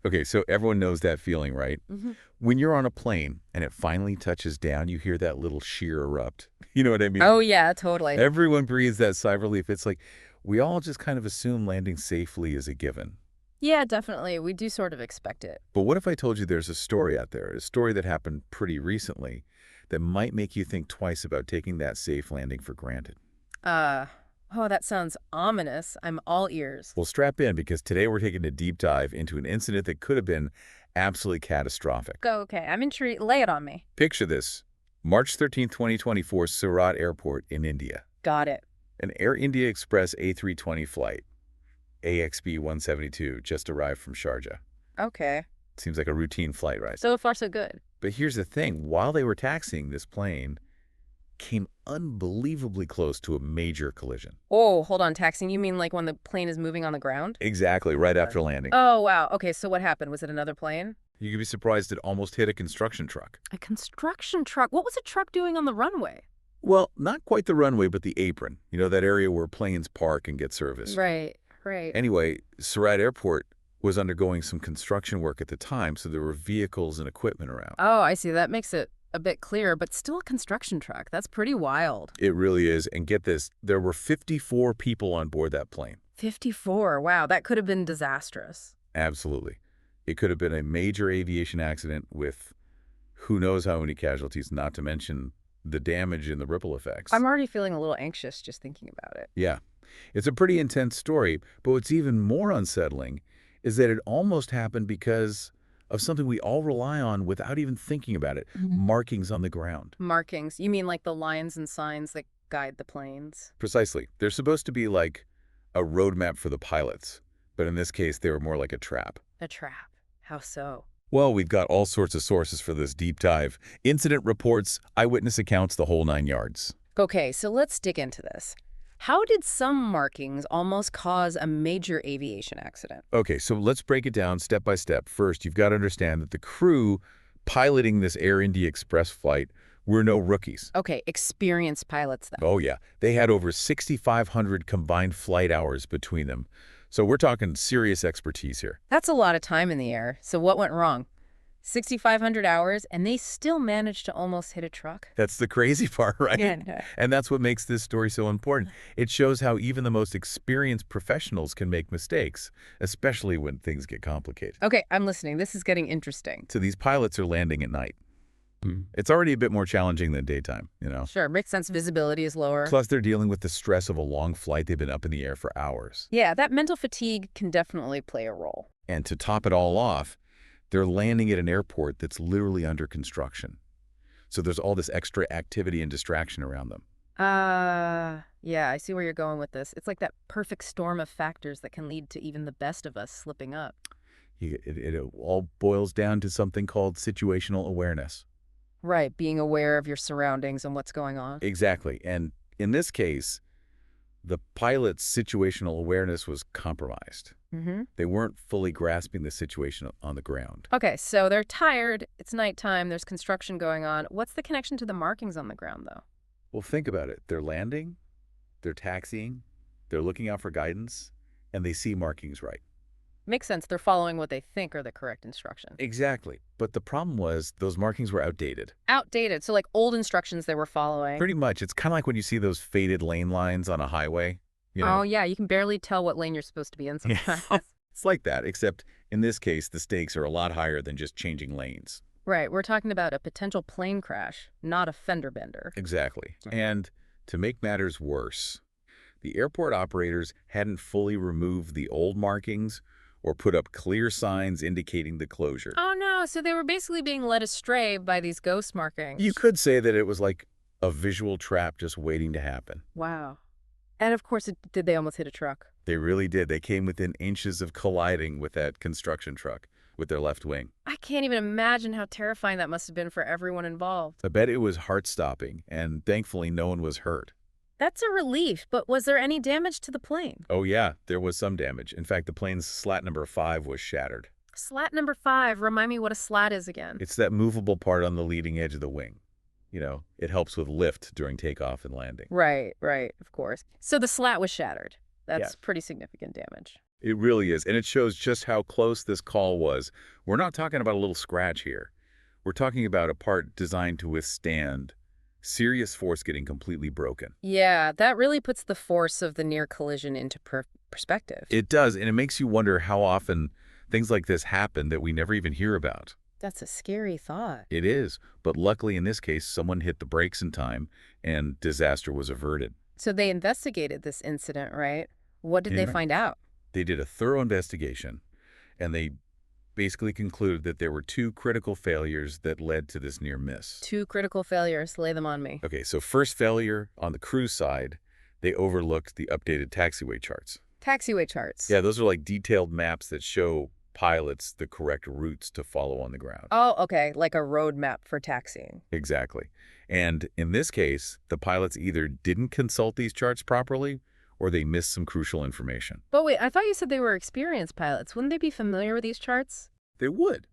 Okay, so everyone knows that feeling, right? Hmm. When you're on a plane and it finally touches down, you hear that little shear erupt. You know what I mean? Oh, yeah, totally. Everyone breathes that sigh of relief. It's like we all just kind of assume landing safely is a given. Yeah, definitely. We do sort of expect it. But what if I told you there's a story out there, a story that happened pretty recently that might make you think twice about taking that safe landing for granted? Uh, oh, that sounds ominous. I'm all ears. Well, strap in because today we're taking a deep dive into an incident that could have been absolutely catastrophic. Go, okay. I'm intrigued. Lay it on me. Picture this. March 13th, 2024, Surat Airport in India. Got it. An Air India Express A320 flight, AXB 172, just arrived from Sharjah. Okay. Seems like a routine flight, right? So far, so good. But here's the thing. While they were taxiing, this plane came unbelievably close to a major collision. Oh, hold on. Taxing? You mean like when the plane is moving on the ground? Exactly, right after landing. Oh, wow. Okay, so what happened? Was it another plane? You could be surprised it almost hit a construction truck. A construction truck? What was a truck doing on the runway? Well, not quite the runway, but the apron. You know, that area where planes park and get serviced. Right, right. Anyway, Surat Airport was undergoing some construction work at the time, so there were vehicles and equipment around. Oh, I see. That makes it a bit clearer, but still a construction truck. That's pretty wild. It really is. And get this, there were 54 people on board that plane. 54. Wow, that could have been disastrous. Absolutely. It could have been a major aviation accident with who knows how many casualties, not to mention the damage and the ripple effects. I'm already feeling a little anxious just thinking about it. Yeah. It's a pretty intense story, but what's even more unsettling is that it almost happened because of something we all rely on without even thinking about it, markings on the ground. Markings. You mean like the lines and signs that guide the planes? Precisely. They're supposed to be like a roadmap for the pilots, but in this case, they were more like a trap. A trap. How so? Well, we've got all sorts of sources for this deep dive. Incident reports, eyewitness accounts, the whole 9 yards. Okay, so let's dig into this. How did some markings almost cause a major aviation accident? Okay, so let's break it down step by step. First, you've got to understand that the crew piloting this Air India Express flight were no rookies. Okay, experienced pilots, though. Oh, yeah. They had over 6,500 combined flight hours between them. So we're talking serious expertise here. That's a lot of time in the air. So what went wrong? 6,500 hours, and they still managed to almost hit a truck? That's the crazy part, right? Yeah. And that's what makes this story so important. It shows how even the most experienced professionals can make mistakes, especially when things get complicated. Okay, I'm listening. This is getting interesting. So these pilots are landing at night. It's already a bit more challenging than daytime, you know? Sure, makes sense. Visibility is lower. Plus, they're dealing with the stress of a long flight. They've been up in the air for hours. Yeah, that mental fatigue can definitely play a role. And to top it all off, they're landing at an airport that's literally under construction. So there's all this extra activity and distraction around them. Yeah, I see where you're going with this. It's like that perfect storm of factors that can lead to even the best of us slipping up. It all boils down to something called situational awareness. Right, being aware of your surroundings and what's going on. Exactly. And in this case, the pilot's situational awareness was compromised. They weren't fully grasping the situation on the ground. Okay, so they're tired, it's nighttime, there's construction going on. What's the connection to the markings on the ground, though? Well, think about it. They're landing, they're taxiing, they're looking out for guidance, and they see markings right. Makes sense. They're following what they think are the correct instruction. Exactly. But the problem was those markings were outdated. Outdated. So like old instructions they were following. Pretty much. It's kind of like when you see those faded lane lines on a highway. You know? Oh, yeah. You can barely tell what lane you're supposed to be in sometimes. It's like that, except in this case, the stakes are a lot higher than just changing lanes. Right. We're talking about a potential plane crash, not a fender bender. Exactly. And to make matters worse, the airport operators hadn't fully removed the old markings or put up clear signs indicating the closure. Oh, no. So they were basically being led astray by these ghost markings. You could say that it was like a visual trap just waiting to happen. Wow. And of course, did they almost hit a truck? They really did. They came within inches of colliding with that construction truck with their left wing. I can't even imagine how terrifying that must have been for everyone involved. I bet it was heart-stopping, and thankfully no one was hurt. That's a relief, but was there any damage to the plane? Oh yeah, there was some damage. In fact, the plane's slat number 5 was shattered. Slat number 5. Remind me what a slat is again. It's that movable part on the leading edge of the wing. You know, it helps with lift during takeoff and landing. Right, of course. So the slat was shattered. That's Yeah. pretty significant damage. It really is, and it shows just how close this call was. We're not talking about a little scratch here. We're talking about a part designed to withstand serious force getting completely broken. Yeah, that really puts the force of the near collision into perspective. It does, and it makes you wonder how often things like this happen that we never even hear about. That's a scary thought. It is, but luckily in this case, someone hit the brakes in time and disaster was averted. So they investigated this incident, right? What did they Yeah. find out? They did a thorough investigation, and they basically concluded that there were two critical failures that led to this near miss. Two critical failures. Lay them on me. Okay, so first failure on the crew side, they overlooked the updated taxiway charts. Taxiway charts. Yeah, those are like detailed maps that show pilots the correct routes to follow on the ground. Oh, okay. Like a road map for taxiing. Exactly. And in this case, the pilots either didn't consult these charts properly or they missed some crucial information. But wait, I thought you said they were experienced pilots. Wouldn't they be familiar with these charts? They would.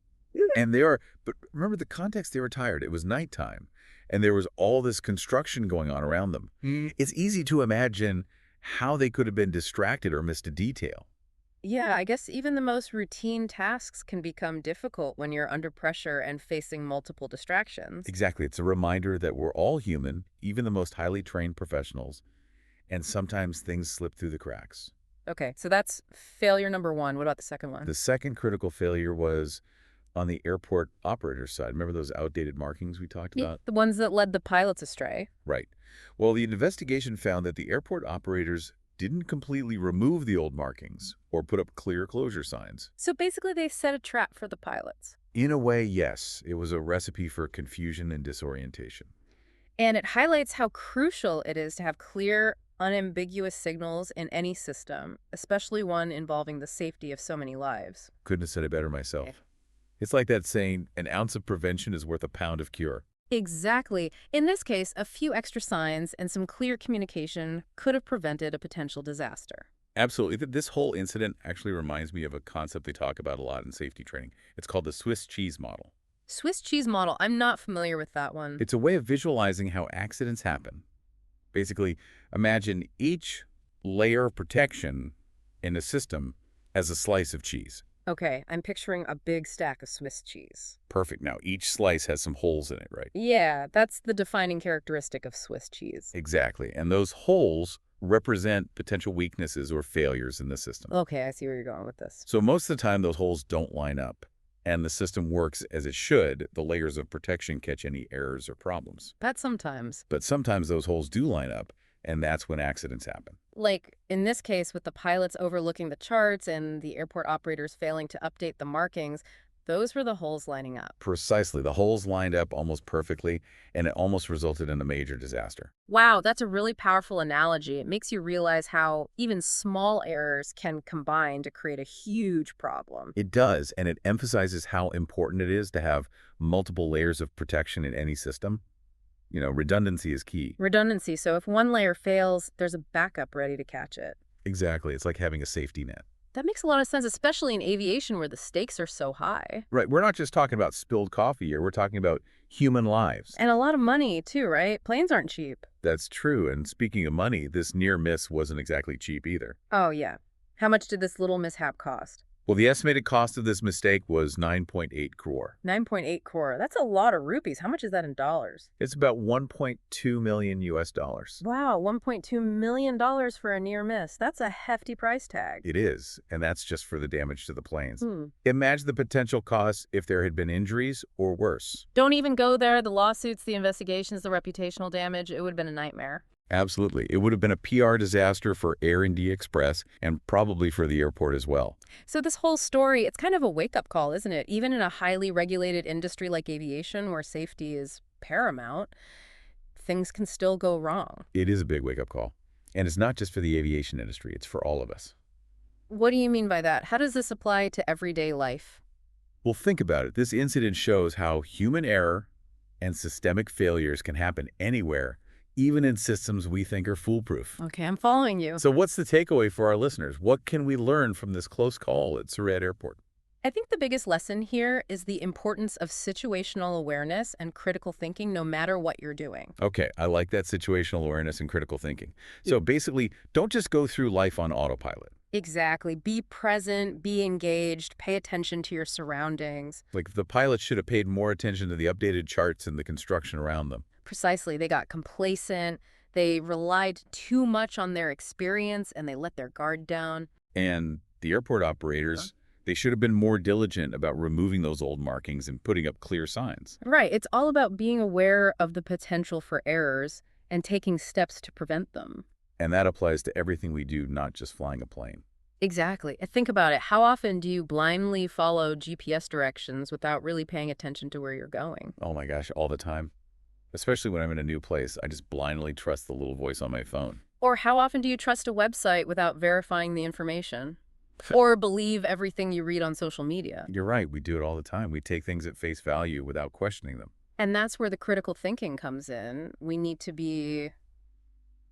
And they are, but remember the context, they were tired. It was nighttime, and there was all this construction going on around them. It's easy to imagine how they could have been distracted or missed a detail. Yeah, I guess even the most routine tasks can become difficult when you're under pressure and facing multiple distractions. Exactly. It's a reminder that we're all human, even the most highly trained professionals, and sometimes things slip through the cracks. Okay, so that's failure number one. What about the second one? The second critical failure was on the airport operator side. Remember those outdated markings we talked about? The ones that led the pilots astray. Right. Well, the investigation found that the airport operators didn't completely remove the old markings or put up clear closure signs. So basically they set a trap for the pilots. In a way, yes, it was a recipe for confusion and disorientation. And it highlights how crucial it is to have clear, unambiguous signals in any system, especially one involving the safety of so many lives. Couldn't have said it better myself. Okay. It's like that saying, an ounce of prevention is worth a pound of cure. Exactly. In this case, a few extra signs and some clear communication could have prevented a potential disaster. Absolutely. This whole incident actually reminds me of a concept they talk about a lot in safety training. It's called the Swiss cheese model. Swiss cheese model, I'm not familiar with that one. It's a way of visualizing how accidents happen. Basically, imagine each layer of protection in a system as a slice of cheese. Okay, I'm picturing a big stack of Swiss cheese. Perfect. Now, each slice has some holes in it, right? Yeah, that's the defining characteristic of Swiss cheese. Exactly. And those holes represent potential weaknesses or failures in the system. Okay, I see where you're going with this. So most of the time, those holes don't line up, and the system works as it should. The layers of protection catch any errors or problems. But sometimes. But sometimes those holes do line up, and that's when accidents happen. Like in this case with the pilots overlooking the charts and the airport operators failing to update the markings, those were the holes lining up. Precisely. The holes lined up almost perfectly, and it almost resulted in a major disaster. Wow, that's a really powerful analogy. It makes you realize how even small errors can combine to create a huge problem. It does, and it emphasizes how important it is to have multiple layers of protection in any system. You know, redundancy is key. Redundancy, so if one layer fails, there's a backup ready to catch it. Exactly. It's like having a safety net. That makes a lot of sense, especially in aviation where the stakes are so high. Right. We're not just talking about spilled coffee here. We're talking about human lives. And a lot of money, too, right? Planes aren't cheap. That's true. And speaking of money, this near miss wasn't exactly cheap either. Oh, yeah. How much did this little mishap cost? Well, the estimated cost of this mistake was 9.8 crore. 9.8 crore. That's a lot of rupees. How much is that in dollars? It's about 1.2 million US dollars. Wow, $1.2 million for a near miss. That's a hefty price tag. It is, and that's just for the damage to the planes. Hmm. Imagine the potential costs if there had been injuries or worse. Don't even go there. The lawsuits, the investigations, the reputational damage, it would have been a nightmare. Absolutely. It would have been a PR disaster for Air India Express and probably for the airport as well. So this whole story, it's kind of a wake-up call, isn't it? Even in a highly regulated industry like aviation, where safety is paramount, things can still go wrong. It is a big wake-up call. And it's not just for the aviation industry. It's for all of us. What do you mean by that? How does this apply to everyday life? Well, think about it. This incident shows how human error and systemic failures can happen anywhere, even in systems we think are foolproof. Okay, I'm following you. So what's the takeaway for our listeners? What can we learn from this close call at Surat Airport? I think the biggest lesson here is the importance of situational awareness and critical thinking no matter what you're doing. Okay, I like that situational awareness and critical thinking. So basically, don't just go through life on autopilot. Exactly. Be present, be engaged, pay attention to your surroundings. Like the pilots should have paid more attention to the updated charts and the construction around them. Precisely. They got complacent. They relied too much on their experience and they let their guard down. And the airport operators, they should have been more diligent about removing those old markings and putting up clear signs. Right. It's all about being aware of the potential for errors and taking steps to prevent them. And that applies to everything we do, not just flying a plane. Exactly. Think about it. How often do you blindly follow GPS directions without really paying attention to where you're going? Oh my gosh, all the time. Especially when I'm in a new place, I just blindly trust the little voice on my phone. Or how often do you trust a website without verifying the information? Or believe everything you read on social media? You're right, we do it all the time. We take things at face value without questioning them. And that's where the critical thinking comes in. We need to be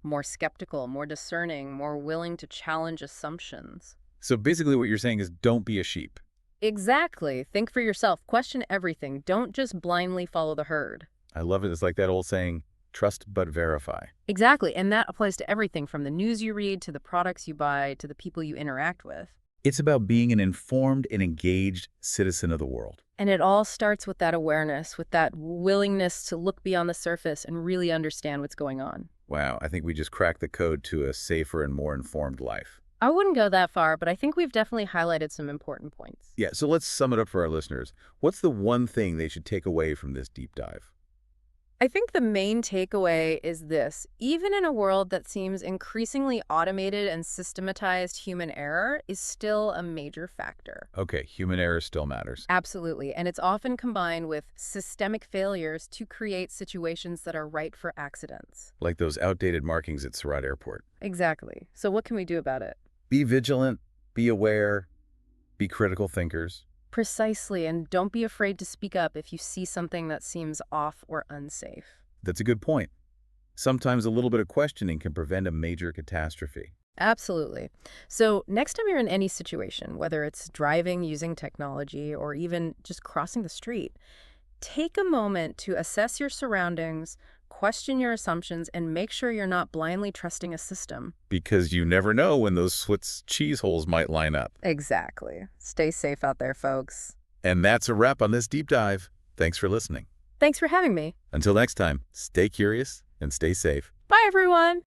more skeptical, more discerning, more willing to challenge assumptions. So basically what you're saying is don't be a sheep. Exactly. Think for yourself. Question everything. Don't just blindly follow the herd. I love it. It's like that old saying, trust but verify. Exactly. And that applies to everything from the news you read to the products you buy to the people you interact with. It's about being an informed and engaged citizen of the world. And it all starts with that awareness, with that willingness to look beyond the surface and really understand what's going on. Wow, I think we just cracked the code to a safer and more informed life. I wouldn't go that far, but I think we've definitely highlighted some important points. Yeah, so let's sum it up for our listeners. What's the one thing they should take away from this deep dive? I think the main takeaway is this. Even in a world that seems increasingly automated and systematized, human error is still a major factor. Okay, human error still matters. Absolutely. And it's often combined with systemic failures to create situations that are ripe for accidents. Like those outdated markings at Surat Airport. Exactly. So what can we do about it? Be vigilant, be aware, be critical thinkers. Precisely. And don't be afraid to speak up if you see something that seems off or unsafe. That's a good point. Sometimes a little bit of questioning can prevent a major catastrophe. Absolutely. So next time you're in any situation, whether it's driving using technology or even just crossing the street, take a moment to assess your surroundings, question your assumptions, and make sure you're not blindly trusting a system. Because you never know when those Swiss cheese holes might line up. Exactly. Stay safe out there, folks. And that's a wrap on this deep dive. Thanks for listening. Thanks for having me. Until next time, stay curious and stay safe. Bye, everyone.